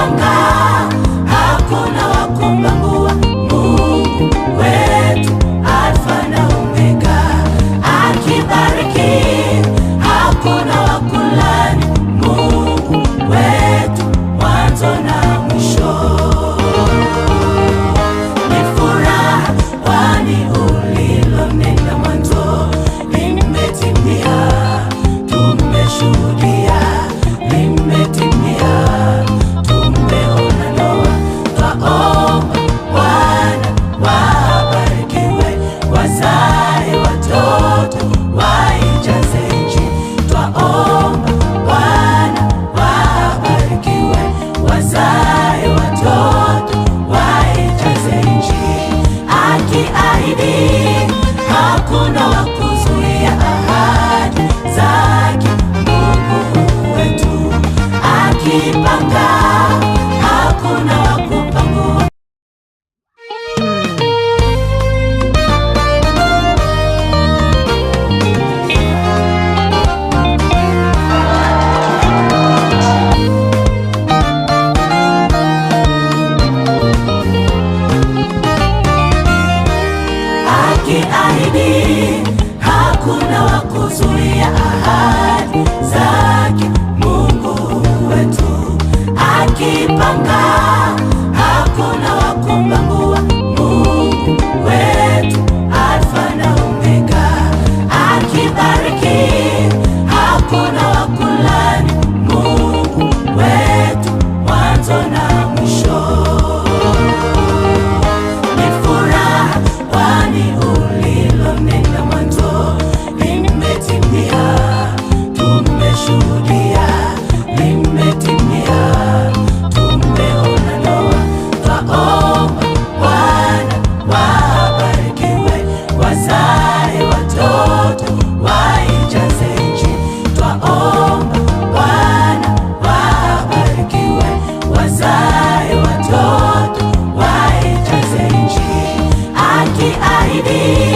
akipanga hakuna wa kumbangua. Mungu wetu Alfa na Omega, akibariki hakuna wa kulani. Mungu wetu mwanzo na mwisho. Ni furaha kwani ulilonena mwanzo limetimia, tumeshuhudia limetimia, tumeona ndoa. Twaomba Bwana wabarikiwe, wazae watoto waijaze nchi. Twaomba Bwana wabarikiwe, wazae watoto waijaze nchi. Akiahidi hakuna wa kuzuia ahadi zake. Mungu wetu akipanga hakuna wa kupangua. Akiahidi hakuna wa kuzuia ahadi zake. Mungu wetu akipanga hakuna wa kumbangua. Mungu wetu Alfa na Omega, akibariki hakuna wa kulani. Mungu wetu mwanzo na mwisho. Ni furaha kwani ulilonena mwanzo limetimia, tumeshuhudia limetimia, tumeona ndoa. Twaomba Bwana wabarikiwe, wazae watoto waijaze nchi. Twaomba Bwana wabarikiwe, wazae watoto waijaze nchi. Akiahidi